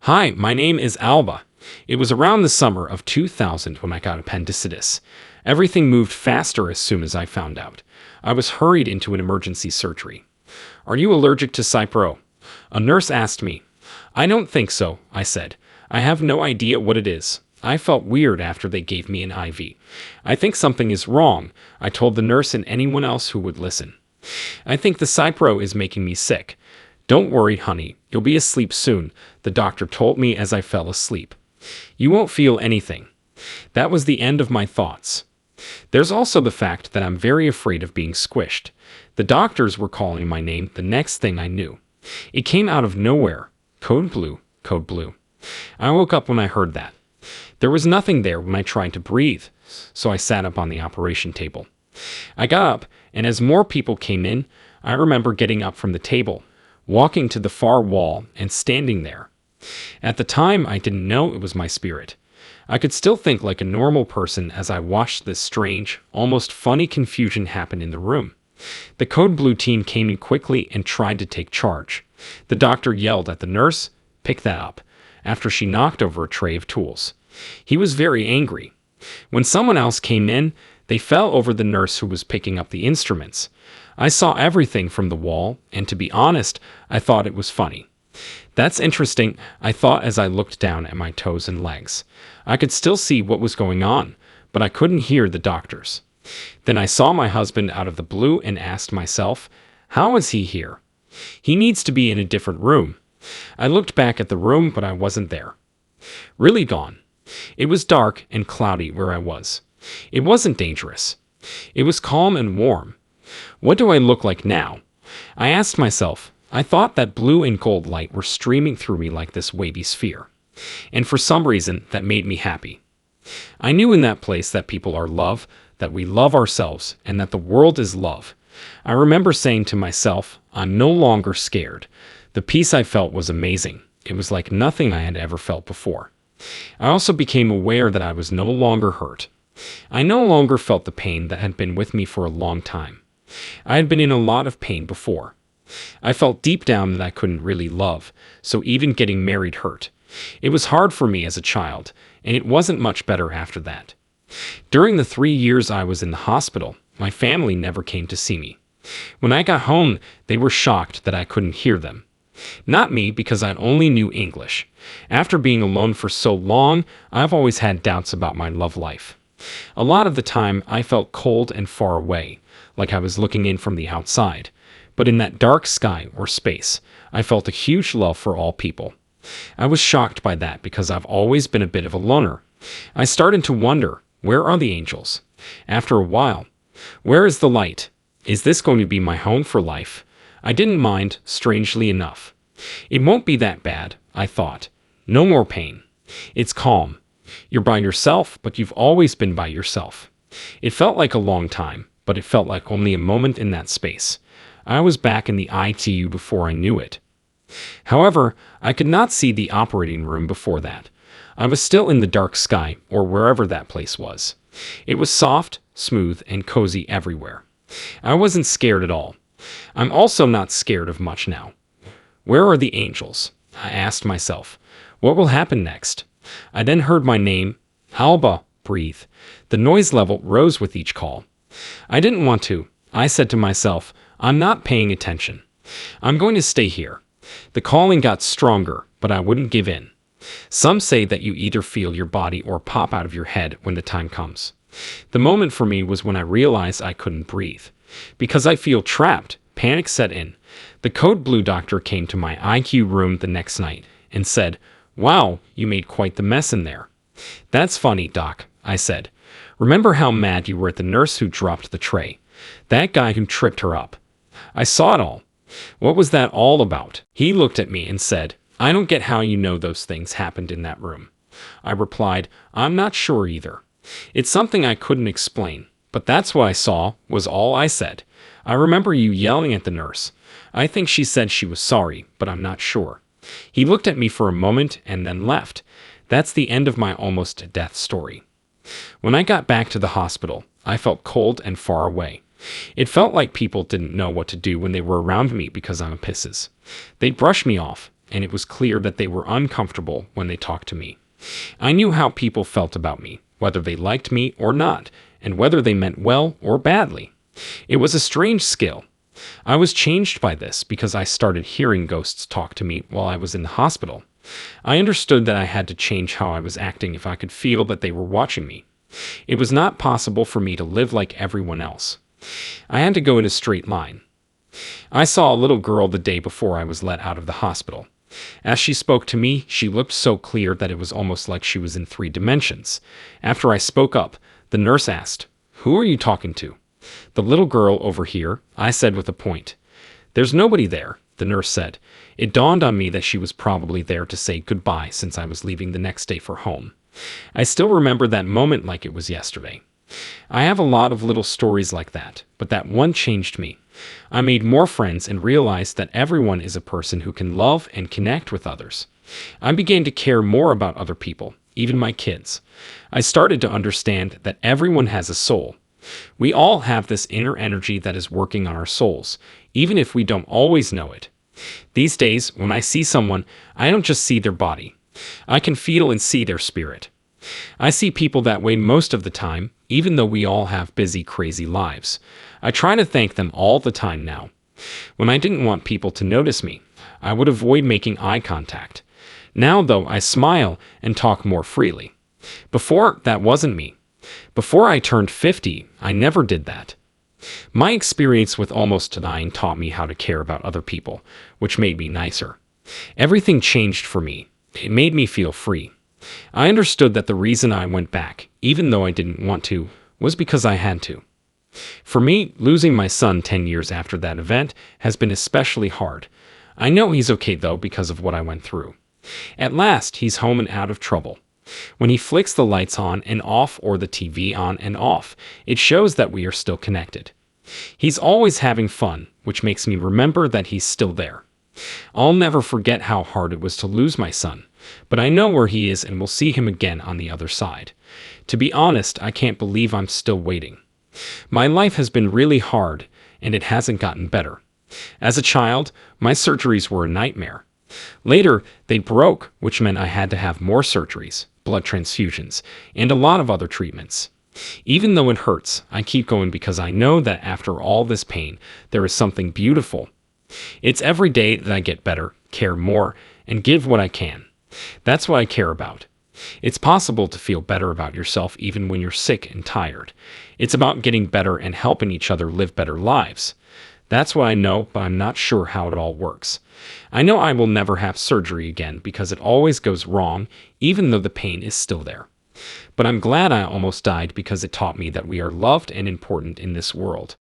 Hi, my name is Alba. It was around the summer of 2000 when I got appendicitis. Everything moved faster as soon as I found out. I was hurried into an emergency surgery. Are you allergic to Cipro? A nurse asked me. I don't think so, I said. I have no idea what it is. I felt weird after they gave me an IV. I think something is wrong, I told the nurse and anyone else who would listen. I think the Cipro is making me sick. Don't worry, honey, you'll be asleep soon, the doctor told me as I fell asleep. You won't feel anything. That was the end of my thoughts. There's also the fact that I'm very afraid of being squished. The doctors were calling my name the next thing I knew. It came out of nowhere. Code blue, code blue. I woke up when I heard that. There was nothing there when I tried to breathe, so I sat up on the operation table. I got up, and as more people came in, I remember getting up from the table, walking to the far wall, and standing there. At the time, I didn't know it was my spirit. I could still think like a normal person as I watched this strange, almost funny confusion happen in the room. The Code Blue team came in quickly and tried to take charge. The doctor yelled at the nurse, "Pick that up," after she knocked over a tray of tools. He was very angry. When someone else came in, they fell over the nurse who was picking up the instruments. I saw everything from the wall, and to be honest, I thought it was funny. That's interesting, I thought as I looked down at my toes and legs. I could still see what was going on, but I couldn't hear the doctors. Then I saw my husband out of the blue and asked myself, how is he here? He needs to be in a different room. I looked back at the room, but I wasn't there. Really gone. It was dark and cloudy where I was. It wasn't dangerous. It was calm and warm. What do I look like now? I asked myself. I thought that blue and gold light were streaming through me like this wavy sphere. And for some reason, that made me happy. I knew in that place that people are love, that we love ourselves, and that the world is love. I remember saying to myself, I'm no longer scared. The peace I felt was amazing. It was like nothing I had ever felt before. I also became aware that I was no longer hurt. I no longer felt the pain that had been with me for a long time. I had been in a lot of pain before. I felt deep down that I couldn't really love, so even getting married hurt. It was hard for me as a child, and it wasn't much better after that. During the 3 years I was in the hospital, my family never came to see me. When I got home, they were shocked that I couldn't hear them. Not me, because I only knew English. After being alone for so long, I've always had doubts about my love life. A lot of the time, I felt cold and far away, like I was looking in from the outside. But in that dark sky or space, I felt a huge love for all people. I was shocked by that because I've always been a bit of a loner. I started to wonder, where are the angels? After a while, where is the light? Is this going to be my home for life? I didn't mind, strangely enough. It won't be that bad, I thought. No more pain. It's calm. You're by yourself, but you've always been by yourself. It felt like a long time, but it felt like only a moment in that space. I was back in the ITU before I knew it. However, I could not see the operating room before that. I was still in the dark sky, or wherever that place was. It was soft, smooth, and cozy everywhere. I wasn't scared at all. I'm also not scared of much now. Where are the angels? I asked myself. What will happen next? I then heard my name, Alba, breathe. The noise level rose with each call. I didn't want to. I said to myself, I'm not paying attention. I'm going to stay here. The calling got stronger, but I wouldn't give in. Some say that you either feel your body or pop out of your head when the time comes. The moment for me was when I realized I couldn't breathe. Because I feel trapped, panic set in. The Code Blue doctor came to my IQ room the next night and said, "Wow, you made quite the mess in there." "That's funny, Doc," I said. "Remember how mad you were at the nurse who dropped the tray? That guy who tripped her up. I saw it all. What was that all about?" He looked at me and said, "I don't get how you know those things happened in that room." I replied, "I'm not sure either. It's something I couldn't explain, but that's what I saw," was all I said. "I remember you yelling at the nurse. I think she said she was sorry, but I'm not sure." He looked at me for a moment and then left. That's the end of my almost death story. When I got back to the hospital, I felt cold and far away. It felt like people didn't know what to do when they were around me because I'm a pisses. They'd brush me off, and it was clear that they were uncomfortable when they talked to me. I knew how people felt about me, whether they liked me or not, and whether they meant well or badly. It was a strange skill. I was changed by this because I started hearing ghosts talk to me while I was in the hospital. I understood that I had to change how I was acting if I could feel that they were watching me. It was not possible for me to live like everyone else. I had to go in a straight line. I saw a little girl the day before I was let out of the hospital. As she spoke to me, she looked so clear that it was almost like she was in 3 dimensions. After I spoke up, the nurse asked, "Who are you talking to?" "The little girl over here," I said with a point. "There's nobody there," the nurse said. It dawned on me that she was probably there to say goodbye since I was leaving the next day for home. I still remember that moment like it was yesterday. I have a lot of little stories like that, but that one changed me. I made more friends and realized that everyone is a person who can love and connect with others. I began to care more about other people, even my kids. I started to understand that everyone has a soul. We all have this inner energy that is working on our souls, even if we don't always know it. These days, when I see someone, I don't just see their body. I can feel and see their spirit. I see people that way most of the time, even though we all have busy, crazy lives. I try to thank them all the time now. When I didn't want people to notice me, I would avoid making eye contact. Now, though, I smile and talk more freely. Before, that wasn't me. Before I turned 50, I never did that. My experience with almost dying taught me how to care about other people, which made me nicer. Everything changed for me. It made me feel free. I understood that the reason I went back, even though I didn't want to, was because I had to. For me, losing my son 10 years after that event has been especially hard. I know he's okay though because of what I went through. At last, he's home and out of trouble. When he flicks the lights on and off or the TV on and off, it shows that we are still connected. He's always having fun, which makes me remember that he's still there. I'll never forget how hard it was to lose my son, but I know where he is and will see him again on the other side. To be honest, I can't believe I'm still waiting. My life has been really hard, and it hasn't gotten better. As a child, my surgeries were a nightmare. Later, they broke, which meant I had to have more surgeries, blood transfusions, and a lot of other treatments. Even though it hurts, I keep going because I know that after all this pain, there is something beautiful. It's every day that I get better, care more, and give what I can. That's what I care about. It's possible to feel better about yourself even when you're sick and tired. It's about getting better and helping each other live better lives. That's what I know, but I'm not sure how it all works. I know I will never have surgery again because it always goes wrong, even though the pain is still there. But I'm glad I almost died because it taught me that we are loved and important in this world.